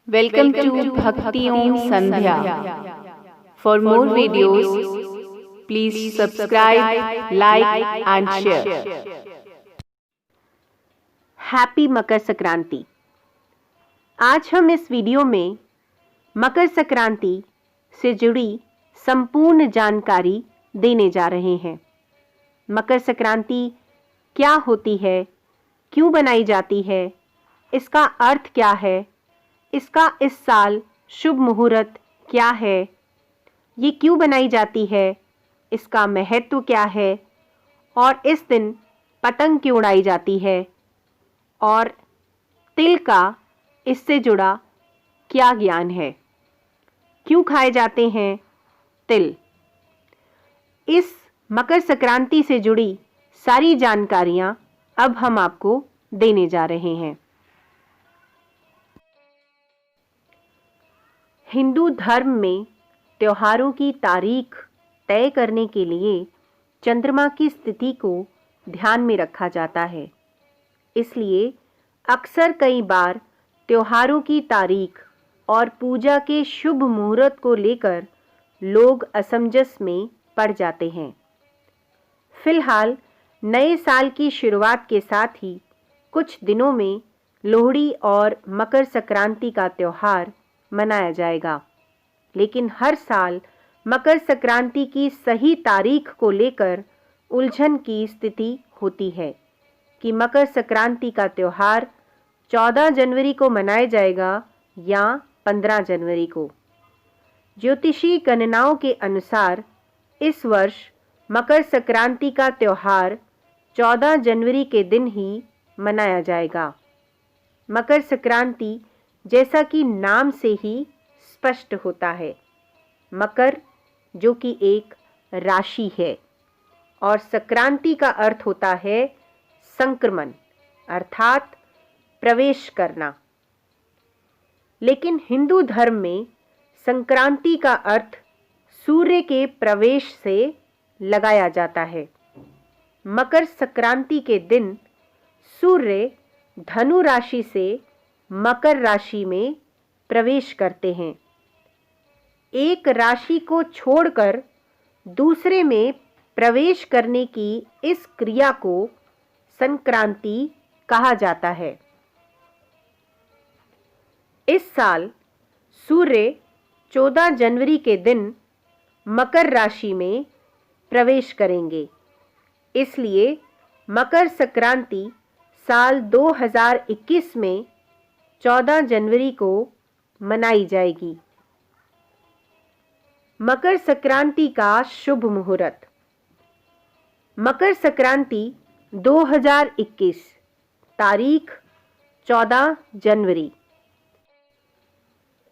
Welcome to Bhakti Om Sandhya. For more videos, please subscribe, like and share. Happy Makar Sankranti. आज हम इस video में मकर संक्रांति से जुड़ी संपूर्ण जानकारी देने जा रहे हैं। मकर संक्रांति क्या होती है, क्यों बनाई जाती है, इसका अर्थ क्या है, इसका इस साल शुभ मुहूर्त क्या है, ये क्यों बनाई जाती है, इसका महत्व क्या है और इस दिन पतंग क्यों उड़ाई जाती है और तिल का इससे जुड़ा क्या ज्ञान है, क्यों खाए जाते हैं तिल। इस मकर संक्रांति से जुड़ी सारी जानकारियां अब हम आपको देने जा रहे हैं। हिंदू धर्म में त्योहारों की तारीख तय करने के लिए चंद्रमा की स्थिति को ध्यान में रखा जाता है। इसलिए अक्सर कई बार त्योहारों की तारीख और पूजा के शुभ मुहूर्त को लेकर लोग असमंजस में पड़ जाते हैं। फिलहाल नए साल की शुरुआत के साथ ही कुछ दिनों में लोहड़ी और मकर संक्रांति का त्यौहार मनाया जाएगा, लेकिन हर साल मकर संक्रांति की सही तारीख को लेकर उलझन की स्थिति होती है कि मकर संक्रांति का त्यौहार 14 जनवरी को मनाया जाएगा या 15 जनवरी को। ज्योतिषी गणनाओं के अनुसार इस वर्ष मकर संक्रांति का त्यौहार 14 जनवरी के दिन ही मनाया जाएगा। मकर संक्रांति जैसा कि नाम से ही स्पष्ट होता है, मकर जो कि एक राशि है और संक्रांति का अर्थ होता है संक्रमण अर्थात प्रवेश करना। लेकिन हिंदू धर्म में संक्रांति का अर्थ सूर्य के प्रवेश से लगाया जाता है। मकर संक्रांति के दिन सूर्य धनु राशि से मकर राशि में प्रवेश करते हैं। एक राशि को छोड़कर दूसरे में प्रवेश करने की इस क्रिया को संक्रांति कहा जाता है। इस साल सूर्य 14 जनवरी के दिन मकर राशि में प्रवेश करेंगे, इसलिए मकर संक्रांति साल 2021 में 14 जनवरी को मनाई जाएगी। मकर संक्रांति का शुभ मुहूर्त। मकर संक्रांति 2021 तारीख 14 जनवरी।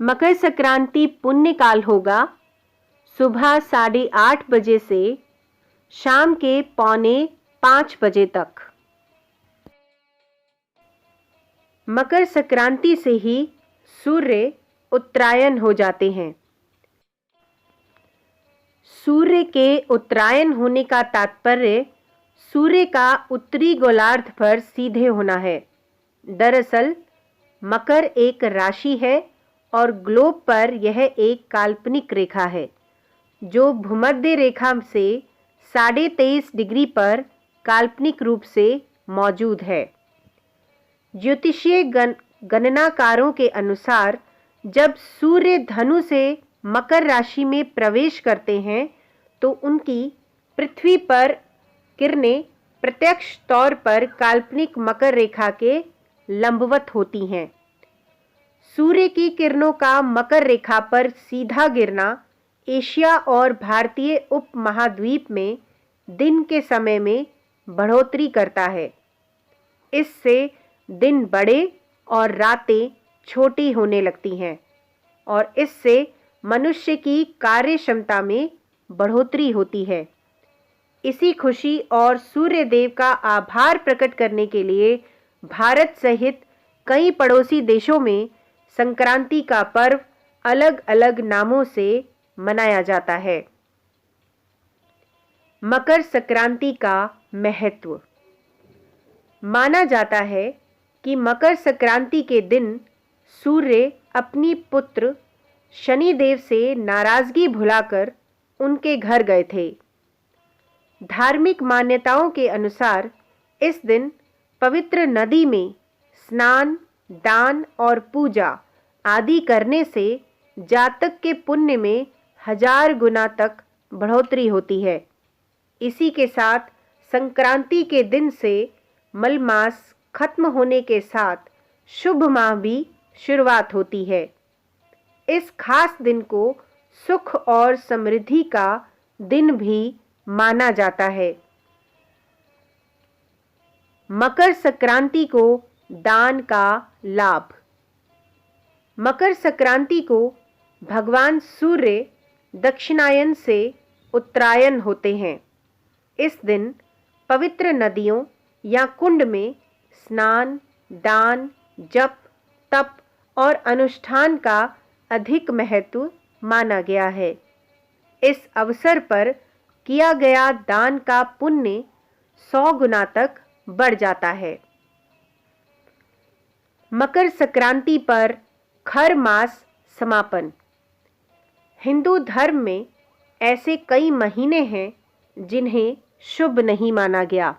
मकर संक्रांति पुण्य काल होगा सुबह 8:30 बजे से शाम के 4:45 बजे तक। मकर संक्रांति से ही सूर्य उत्तरायण हो जाते हैं। सूर्य के उत्तरायण होने का तात्पर्य सूर्य का उत्तरी गोलार्ध पर सीधे होना है। दरअसल मकर एक राशि है और ग्लोब पर यह एक काल्पनिक रेखा है जो भूमध्य रेखा से 23.5 डिग्री पर काल्पनिक रूप से मौजूद है। ज्योतिषीय गणनाकारों के अनुसार जब सूर्य धनु से मकर राशि में प्रवेश करते हैं तो उनकी पृथ्वी पर किरणें प्रत्यक्ष तौर पर काल्पनिक मकर रेखा के लंबवत होती हैं। सूर्य की किरणों का मकर रेखा पर सीधा गिरना एशिया और भारतीय उपमहाद्वीप में दिन के समय में बढ़ोतरी करता है। इससे दिन बड़े और रातें छोटी होने लगती हैं और इससे मनुष्य की कार्य क्षमता में बढ़ोतरी होती है। इसी खुशी और सूर्य देव का आभार प्रकट करने के लिए भारत सहित कई पड़ोसी देशों में संक्रांति का पर्व अलग अलग नामों से मनाया जाता है। मकर संक्रांति का महत्व। माना जाता है कि मकर संक्रांति के दिन सूर्य अपनी पुत्र शनिदेव से नाराजगी भुलाकर उनके घर गए थे। धार्मिक मान्यताओं के अनुसार इस दिन पवित्र नदी में स्नान, दान और पूजा आदि करने से जातक के पुण्य में 1000 गुना तक बढ़ोतरी होती है। इसी के साथ संक्रांति के दिन से मल मास खत्म होने के साथ शुभ माह भी शुरुआत होती है। इस खास दिन को सुख और समृद्धि का दिन भी माना जाता है। मकर संक्रांति को दान का लाभ। मकर संक्रांति को भगवान सूर्य दक्षिणायन से उत्तरायण होते हैं। इस दिन पवित्र नदियों या कुंड में स्नान, दान, जप, तप और अनुष्ठान का अधिक महत्व माना गया है। इस अवसर पर किया गया दान का पुण्य 100 गुना तक बढ़ जाता है। मकर संक्रांति पर खर मास समापन। हिंदू धर्म में ऐसे कई महीने हैं जिन्हें शुभ नहीं माना गया।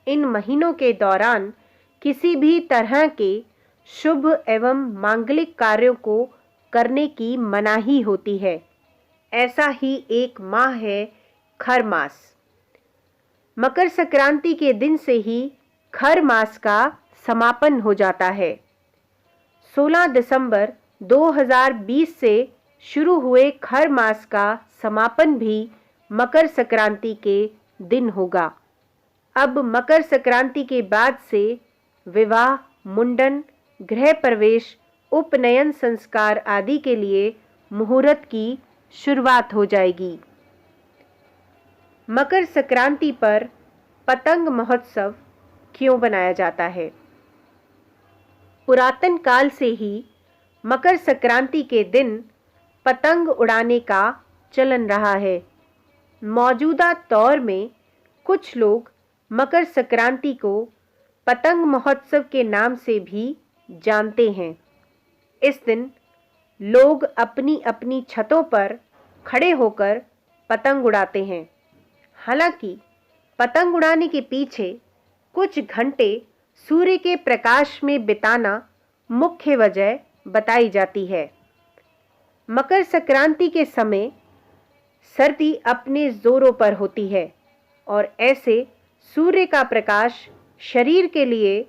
इन महीनों के दौरान किसी भी तरह के शुभ एवं मांगलिक कार्यों को करने की मनाही होती है। ऐसा ही एक माह है खर मास। मकर संक्रांति के दिन से ही खर मास का समापन हो जाता है। 16 दिसंबर 2020 से शुरू हुए खर मास का समापन भी मकर संक्रांति के दिन होगा। अब मकर संक्रांति के बाद से विवाह, मुंडन, गृह प्रवेश, उपनयन संस्कार आदि के लिए मुहूर्त की शुरुआत हो जाएगी। मकर संक्रांति पर पतंग महोत्सव क्यों बनाया जाता है? पुरातन काल से ही मकर संक्रांति के दिन पतंग उड़ाने का चलन रहा है। मौजूदा दौर में कुछ लोग मकर संक्रांति को पतंग महोत्सव के नाम से भी जानते हैं। इस दिन लोग अपनी अपनी छतों पर खड़े होकर पतंग उड़ाते हैं। हालांकि पतंग उड़ाने के पीछे कुछ घंटे सूर्य के प्रकाश में बिताना मुख्य वजह बताई जाती है। मकर संक्रांति के समय सर्दी अपने जोरों पर होती है और ऐसे सूर्य का प्रकाश शरीर के लिए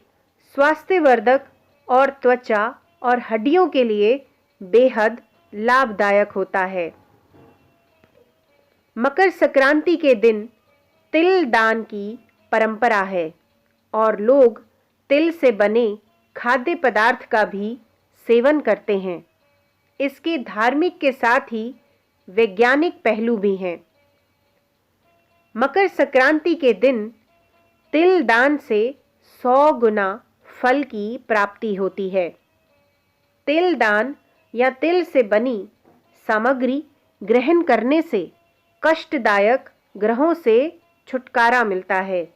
स्वास्थ्यवर्धक और त्वचा और हड्डियों के लिए बेहद लाभदायक होता है। मकर संक्रांति के दिन तिल दान की परंपरा है और लोग तिल से बने खाद्य पदार्थ का भी सेवन करते हैं। इसके धार्मिक के साथ ही वैज्ञानिक पहलू भी हैं। मकर संक्रांति के दिन तिल दान से 100 गुना फल की प्राप्ति होती है। तिल दान या तिल से बनी सामग्री ग्रहण करने से कष्टदायक ग्रहों से छुटकारा मिलता है।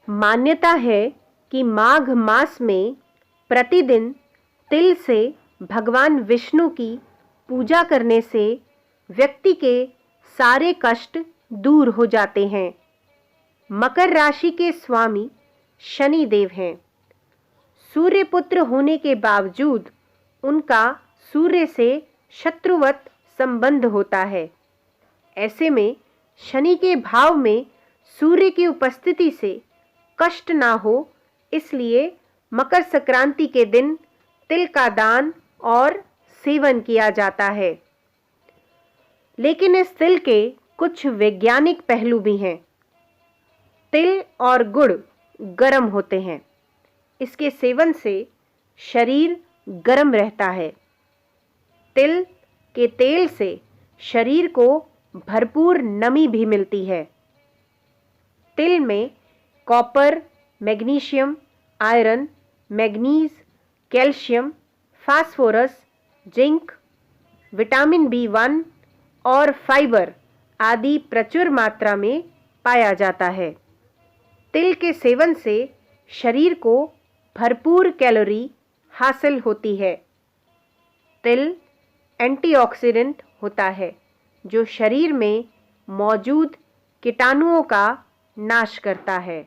मान्यता है कि माघ मास में प्रतिदिन तिल से भगवान विष्णु की पूजा करने से व्यक्ति के सारे कष्ट दूर हो जाते हैं। मकर राशि के स्वामी शनि देव हैं। सूर्य पुत्र होने के बावजूद उनका सूर्य से शत्रुवत संबंध होता है। ऐसे में शनि के भाव में सूर्य की उपस्थिति से कष्ट ना हो, इसलिए मकर संक्रांति के दिन तिल का दान और सेवन किया जाता है। लेकिन इस तिल के कुछ वैज्ञानिक पहलू भी हैं। तिल और गुड़ गर्म होते हैं। इसके सेवन से शरीर गर्म रहता है। तिल के तेल से शरीर को भरपूर नमी भी मिलती है। तिल में copper, magnesium, iron, manganese, calcium, phosphorus, zinc, vitamin B1 और फाइबर आदि प्रचुर मात्रा में पाया जाता है। तिल के सेवन से शरीर को भरपूर कैलोरी हासिल होती है। तिल एंटीऑक्सीडेंट होता है जो शरीर में मौजूद कीटाणुओं का नाश करता है।